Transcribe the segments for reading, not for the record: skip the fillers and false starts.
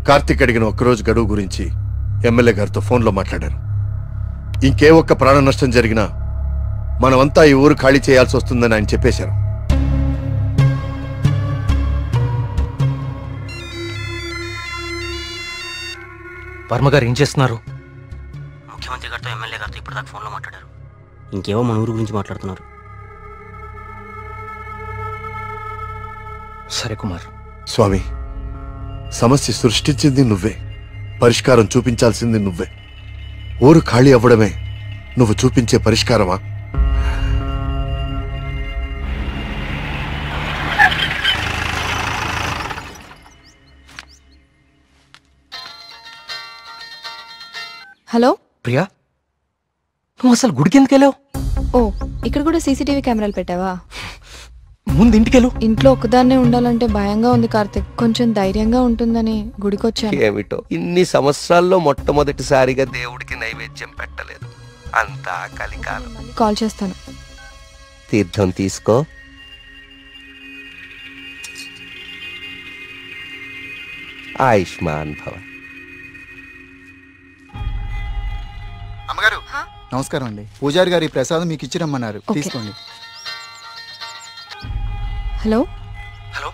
కార్తిక్ అడిగిన ఒక్కరోజు గడువు గురించి ఎమ్మెల్యే గారితో ఫోన్లో మాట్లాడారు. ఇంకే ఒక్క ప్రాణ నష్టం జరిగినా మనమంతా ఈ ఊరు ఖాళీ చేయాల్సి వస్తుందని ఆయన చెప్పేశారు. వర్మ గారు ఏం చేస్తున్నారు? ముఖ్యమంత్రి గారితో ఎమ్మెల్యే గారితో ఇప్పటిదాకా ఫోన్లో మాట్లాడారు. ఇంకేవో మన ఊరు గురించి మాట్లాడుతున్నారు. సరే కుమార్. స్వామి, సమస్య సృష్టించింది నువ్వే, పరిష్కారం చూపించాల్సింది నువ్వే. ఊరు ఖాళీ అవ్వడమే నువ్వు చూపించే పరిష్కారమా? హలో ప్రియా, నువ్వు అసలు గుడికి ఎందుకు వెళ్ళావు? ఓ, ఇక్కడ కూడా సీసీటీవీ కెమెరాలు పెట్టావా? ముందు ఇంటికెళ్ళు. ఇంట్లో ఒక్కదాన్నే ఉండాలంటే భయంగా ఉంది కార్తిక్. కొంచెం ధైర్యంగా ఉంటుందని గుడికొచ్చాను. ఏమిటో ఇన్ని సంవత్సరాల్లో మొట్టమొదటిసారిగా దేవుడికి నైవేద్యం పెట్టలేదు. అంతా కలికాలం. కాల్ చేస్తాను. తీర్థం తీసుకో. ఆయుష్మాన్ భవ. అమ్మగారు నమస్కారం అండి. పూజారి గారి ప్రసాదం మీకు ఇచ్చిరమ్మన్నారు, తీసుకోండి. Hello hello.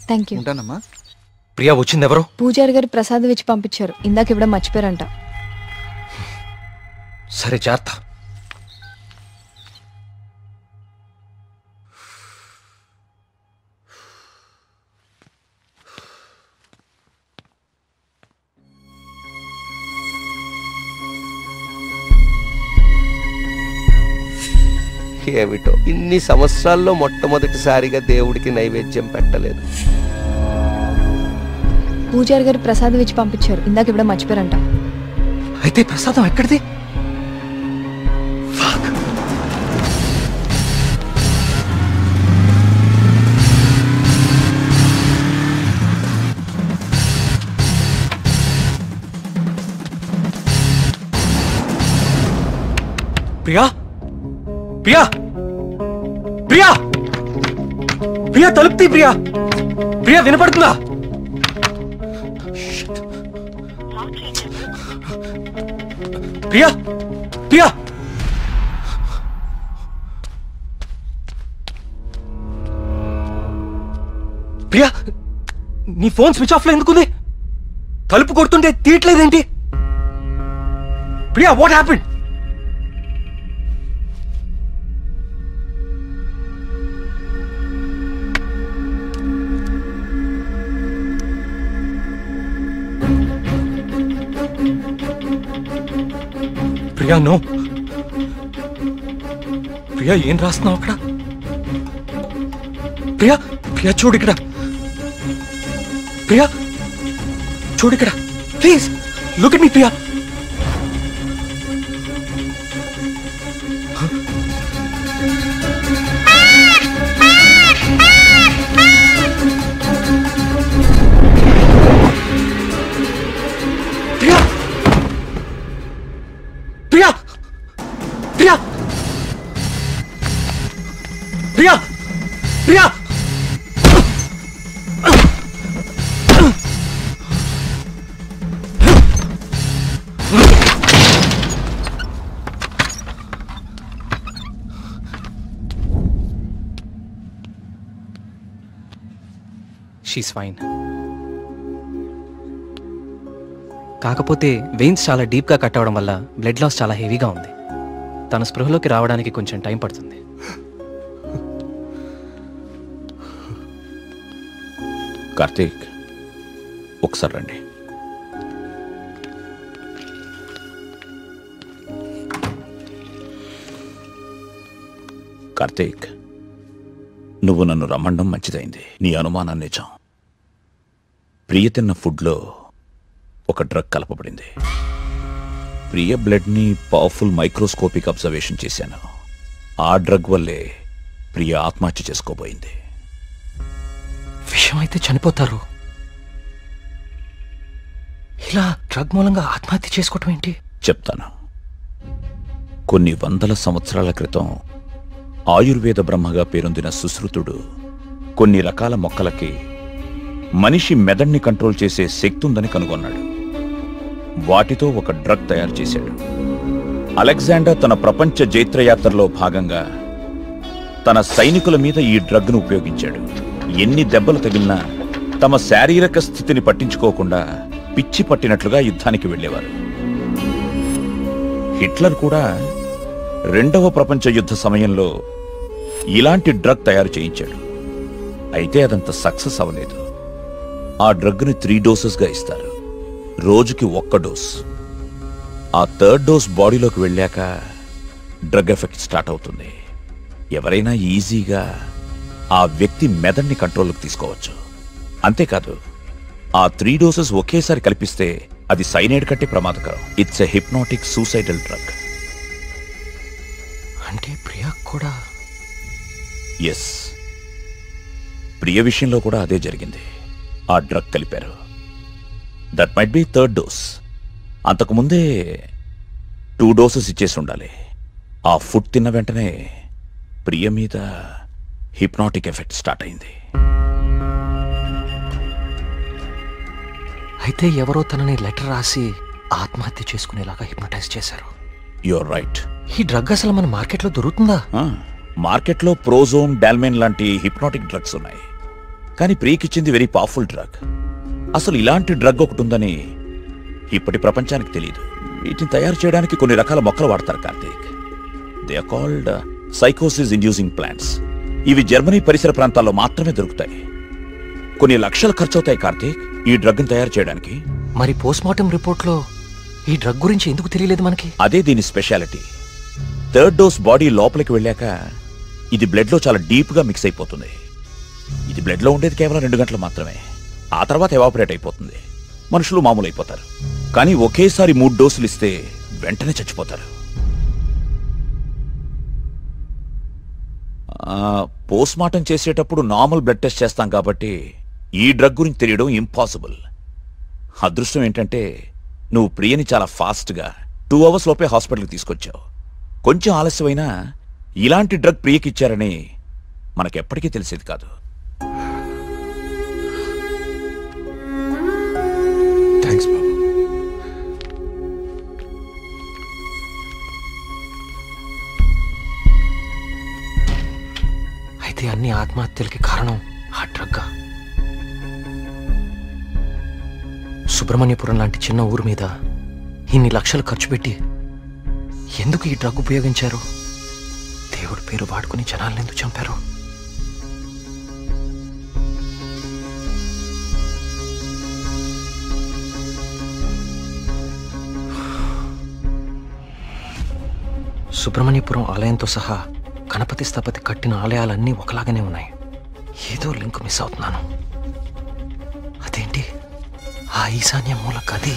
Thank you. ఉంటానమ్మా. ప్రియా వచ్చింది ఎవరు? పూజారి గారు ప్రసాదం ఇచ్చి పంపించారు. ఇందాక ఇవ్వడం మర్చిపోయారంట. సరే జాగ్రత్త. ఏమిటో ఇన్ని సంవత్సరాల్లో మొట్టమొదటిసారిగా దేవుడికి నైవేద్యం పెట్టలేదు. పూజారి గారు ప్రసాదం ఇచ్చి పంపించారు. ఇందాక ఇవ్వడం మర్చిపోయారంట. అయితే ప్రసాదం ఎక్కడిది? ప్రియా ప్రియా ప్రియా ప్రియా, తలుపు తీ. ప్రియా ప్రియా, వినపడుతుందా? ప్రియా ప్రియా ప్రియా, నీ ఫోన్ స్విచ్ ఆఫ్ లో ఎందుకుంది? తలుపు కొడుతుంటే తీయట్లేదేంటి? Priya, what happened? Priya, no. Priya, ఏం రాస్తున్నావు అక్కడ? ప్రియా ప్రియా, చూడు ఇక్కడ. ప్రియా చూడు ఇక్కడ, please look at me. Priya Priya Priya Priya Priya she's fine. కాకపోతే వెయిన్స్ చాలా డీప్గా కట్ అవడం వల్ల బ్లడ్ లాస్ చాలా హెవీగా ఉంది. తన స్పృహలోకి రావడానికి కొంచెం టైం పడుతుంది. కార్తీక్, ఒకసారి రండి. కార్తీక్, నువ్వు నన్ను రమ్మండం మంచిదైంది. నీ అనుమానం నిజం. ప్రియ తిన్న ఫుడ్లో ఒక డ్రగ్ కలపబడింది. ప్రియ బ్లడ్ని పవర్ఫుల్ మైక్రోస్కోపిక్ అబ్జర్వేషన్ చేశాను. ఆ డ్రగ్ వల్లే ప్రియ ఆత్మహత్య చేసుకోబోయింది. విషయం అయితే చనిపోతారు. ఇలా డ్రగ్ మూలంగా ఆత్మహత్య చేసుకోవటం ఏంటి? చెప్తాను. కొన్ని వందల సంవత్సరాల క్రితం ఆయుర్వేద బ్రహ్మగా పేరొందిన సుశ్రుతుడు కొన్ని రకాల మొక్కలకి మనిషి మెదడుని కంట్రోల్ చేసే శక్తి ఉందని కనుగొన్నాడు. వాటితో ఒక డ్రగ్ తయారు చేశాడు. అలెగ్జాండర్ తన ప్రపంచ జైత్రయాత్రలో భాగంగా తన సైనికుల మీద ఈ డ్రగ్ను ఉపయోగించాడు. ఎన్ని దెబ్బలు తగిలినా తమ శారీరక స్థితిని పట్టించుకోకుండా పిచ్చి పట్టినట్లుగా యుద్ధానికి వెళ్ళేవారు. హిట్లర్ కూడా 2వ ప్రపంచ యుద్ధ సమయంలో ఇలాంటి డ్రగ్ తయారు చేయించాడు. అయితే అదంత సక్సెస్ అవ్వలేదు. ఆ డ్రగ్ని 3 డోసెస్గా ఇస్తారు. రోజుకి 1 డోస్. ఆ 3rd డోస్ బాడీలోకి వెళ్ళాక డ్రగ్ ఎఫెక్ట్ స్టార్ట్ అవుతుంది. ఎవరైనా ఈజీగా ఆ వ్యక్తి మెదడుని కంట్రోల్లోకి తీసుకోవచ్చు. అంతేకాదు, ఆ 3 డోసెస్ ఒకేసారి కల్పిస్తే అది సైనైడ్ కంటే ప్రమాదకరం. It's a hypnotic suicidal drug. అంటే ప్రియా కూడా? ఎస్, ప్రియ విషయంలో కూడా అదే జరిగింది. ఆ డ్రగ్ కలిపారు. That might be 3rd dose. అంతకుముందే 2 డోసెస్ ఇచ్చేసి ఉండాలి. ఆ ఫుడ్ తిన్న వెంటనే ప్రియ మీద హిప్నాటిక్ ఎఫెక్ట్ స్టార్ట్ అయింది. అయితే ఎవరో తనని లెటర్ రాసి ఆత్మహత్య చేసుకునేలాగా హిప్నటైజ్ చేశారు. You're right. ఈ డ్రగ్ అసలు మన మార్కెట్లో దొరుకుతుందా? మార్కెట్లో ప్రోజోన్, డాల్మెన్ లాంటి హిప్నాటిక్ డ్రగ్స్ ఉన్నాయి. కానీ ప్రియకిచ్చింది వెరీ పవర్ఫుల్ డ్రగ్. అసలు ఇలాంటి డ్రగ్ ఒకటి ఉందని ఇప్పటి ప్రపంచానికి తెలియదు. వీటిని తయారు చేయడానికి కొన్ని రకాల మొక్కలు వాడతారు కార్తీక్. దే ఆర్ కాల్డ్ సైకోసిస్ ఇండ్యూసింగ్ ప్లాంట్స్. ఇవి జర్మనీ పరిసర ప్రాంతాల్లో మాత్రమే దొరుకుతాయి. కొన్ని లక్షలు ఖర్చు అవుతాయి కార్తీక్ ఈ డ్రగ్ని తయారు చేయడానికి. మరి పోస్ట్మార్టం రిపోర్ట్లో ఈ డ్రగ్ గురించి ఎందుకు తెలియలేదు మనకి? అదే దీని స్పెషాలిటీ. 3rd డోస్ బాడీ లోపలికి వెళ్ళాక ఇది బ్లడ్లో చాలా డీప్గా మిక్స్ అయిపోతుంది. ఇది బ్లడ్లో ఉండేది కేవలం 2 గంటలు మాత్రమే. ఆ తర్వాత ఎవాపరేట్ అయిపోతుంది. మనుషులు మామూలు అయిపోతారు. కానీ ఒకేసారి 3 డోసులు ఇస్తే వెంటనే చచ్చిపోతారు. పోస్ట్మార్టం చేసేటప్పుడు నార్మల్ బ్లడ్ టెస్ట్ చేస్తాం కాబట్టి ఈ డ్రగ్ గురించి తెలియడం ఇంపాసిబుల్. అదృష్టం ఏంటంటే నువ్వు ప్రియని చాలా ఫాస్ట్గా 2 అవర్స్ లోపే హాస్పిటల్కి తీసుకొచ్చావు. కొంచెం ఆలస్యమైనా ఇలాంటి డ్రగ్ ప్రియకి ఇచ్చారని మనకెప్పటికీ తెలిసేది కాదు. థ్యాంక్స్ బాబు. అయితే అన్ని ఆత్మహత్యలకి కారణం ఆ డ్రగ్. సుబ్రహ్మణ్యపురం లాంటి చిన్న ఊరు మీద ఇన్ని లక్షలు ఖర్చు పెట్టి ఎందుకు ఈ డ్రగ్ ఉపయోగించారు? దేవుడి పేరు వాడుకుని జనాలను ఎందుకు చంపారు? సుబ్రహ్మణ్యపురం ఆలయంతో సహా గణపతి స్థపతి కట్టిన ఆలయాలన్నీ ఒకలాగానే ఉన్నాయి. ఏదో లింక్ మిస్ అవుతున్నాను. అదేంటి ఆ ఈశాన్య మూల గది?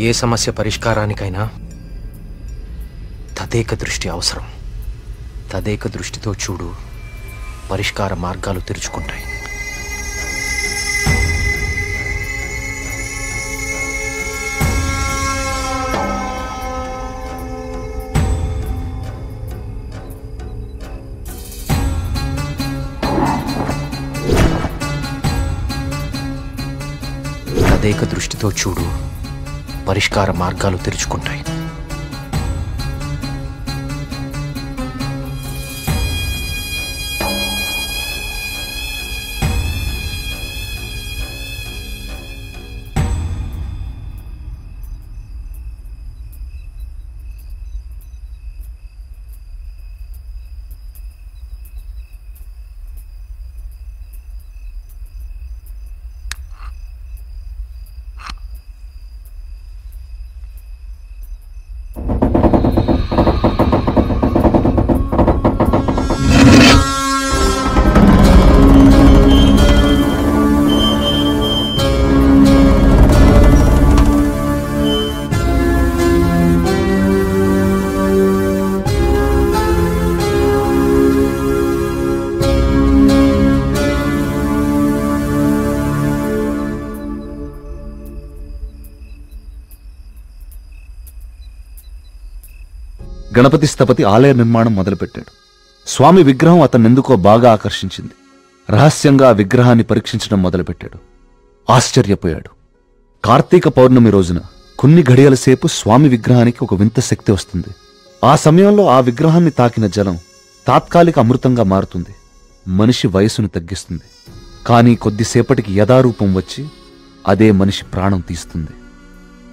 ఏ సమస్య పరిష్కారానికైనా తదేక దృష్టి అవసరం. తదేక దృష్టితో చూడు, పరిష్కార మార్గాలు తెరుచుకుంటాయి. తదేక దృష్టితో చూడు, పరిష్కార మార్గాలు తెరుచుకుంటాయి. గణపతి స్థపతి ఆలయ నిర్మాణం మొదలుపెట్టాడు. స్వామి విగ్రహం అతన్నెందుకో బాగా ఆకర్షించింది. రహస్యంగా ఆ విగ్రహాన్ని పరీక్షించడం మొదలుపెట్టాడు. ఆశ్చర్యపోయాడు. కార్తీక పౌర్ణమి రోజున కొన్ని ఘడియల సేపు స్వామి విగ్రహానికి ఒక వింత శక్తి వస్తుంది. ఆ సమయంలో ఆ విగ్రహాన్ని తాకిన జలం తాత్కాలిక అమృతంగా మారుతుంది. మనిషి వయసును తగ్గిస్తుంది. కానీ కొద్దిసేపటికి యథారూపం వచ్చి అదే మనిషి ప్రాణం తీస్తుంది.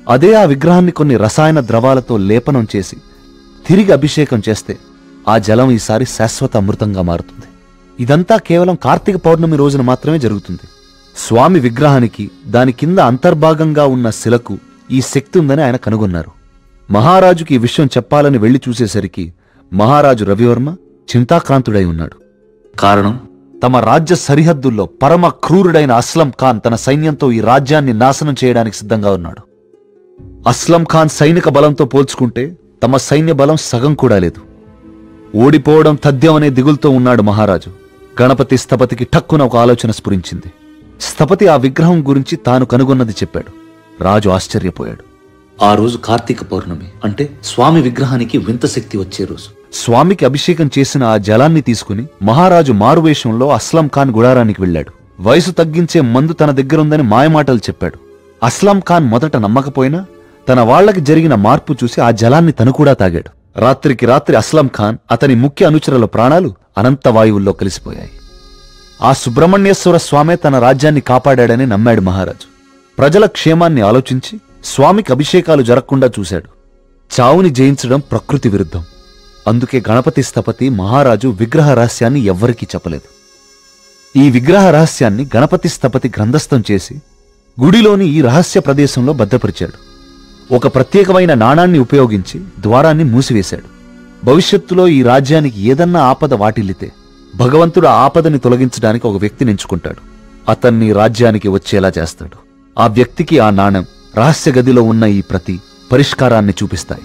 అదే ఆ విగ్రహాన్ని కొన్ని రసాయన ద్రవాలతో లేపనం చేసి తిరిగి అభిషేకం చేస్తే ఆ జలం ఈసారి శాశ్వత అమృతంగా మారుతుంది. ఇదంతా కేవలం కార్తీక పౌర్ణమి రోజున మాత్రమే జరుగుతుంది. స్వామి విగ్రహానికి దాని కింద అంతర్భాగంగా ఉన్న శిలకు ఈ శక్తి ఉందని ఆయన కనుగొన్నారు. మహారాజుకి ఈ విషయం చెప్పాలని వెళ్లి చూసేసరికి మహారాజు రవివర్మ చింతాక్రాంతుడై ఉన్నాడు. కారణం, తమ రాజ్య సరిహద్దుల్లో పరమ క్రూరుడైన అస్లం ఖాన్ తన సైన్యంతో ఈ రాజ్యాన్ని నాశనం చేయడానికి సిద్ధంగా ఉన్నాడు. అస్లం ఖాన్ సైనిక బలంతో పోల్చుకుంటే తమ సైన్య బలం సగం కూడా లేదు. ఓడిపోవడం తథ్యం అనే దిగులుతో ఉన్నాడు మహారాజు. గణపతి స్థపతికి ఠక్కున ఒక ఆలోచన స్ఫురించింది. స్థపతి ఆ విగ్రహం గురించి తాను కనుగొన్నది చెప్పాడు. రాజు ఆశ్చర్యపోయాడు. ఆ రోజు కార్తీక పౌర్ణమి, అంటే స్వామి విగ్రహానికి వింత శక్తి వచ్చే రోజు. స్వామికి అభిషేకం చేసిన ఆ జలాన్ని తీసుకుని మహారాజు మారువేషంలో అస్లం ఖాన్ గుడారానికి వెళ్లాడు. వయసు తగ్గించే మందు తన దగ్గరుందని మాయమాటలు చెప్పాడు. అస్లం ఖాన్ మొదట నమ్మకపోయినా తన వాళ్లకి జరిగిన మార్పు చూసి ఆ జలాన్ని తను కూడా తాగాడు. రాత్రికి రాత్రి అస్లం ఖాన్, అతని ముఖ్య అనుచరుల ప్రాణాలు అనంత వాయువుల్లో కలిసిపోయాయి. ఆ సుబ్రహ్మణ్యేశ్వర స్వామే తన రాజ్యాన్ని కాపాడాడని నమ్మాడు మహారాజు. ప్రజల క్షేమాన్ని ఆలోచించి స్వామికి అభిషేకాలు జరగకుండా చూశాడు. చావుని జయించడం ప్రకృతి విరుద్ధం. అందుకే గణపతి స్థపతి మహారాజు విగ్రహ రహస్యాన్ని ఎవ్వరికీ చెప్పలేదు. ఈ విగ్రహ రహస్యాన్ని గణపతి స్థపతి గ్రంథస్థం చేసి గుడిలోని ఈ రహస్య ప్రదేశంలో భద్రపరిచాడు. ఒక ప్రత్యేకమైన నాణాన్ని ఉపయోగించి ద్వారాన్ని మూసివేశాడు. భవిష్యత్తులో ఈ రాజ్యానికి ఏదన్నా ఆపద వాటిల్లితే భగవంతుడు ఆ ఆపదని తొలగించడానికి ఒక వ్యక్తిని ఎంచుకుంటాడు. అతన్ని రాజ్యానికి వచ్చేలా చేస్తాడు. ఆ వ్యక్తికి ఆ నాణెం, రహస్య గదిలో ఉన్న ఈ ప్రతి పరిష్కారాన్ని చూపిస్తాయి.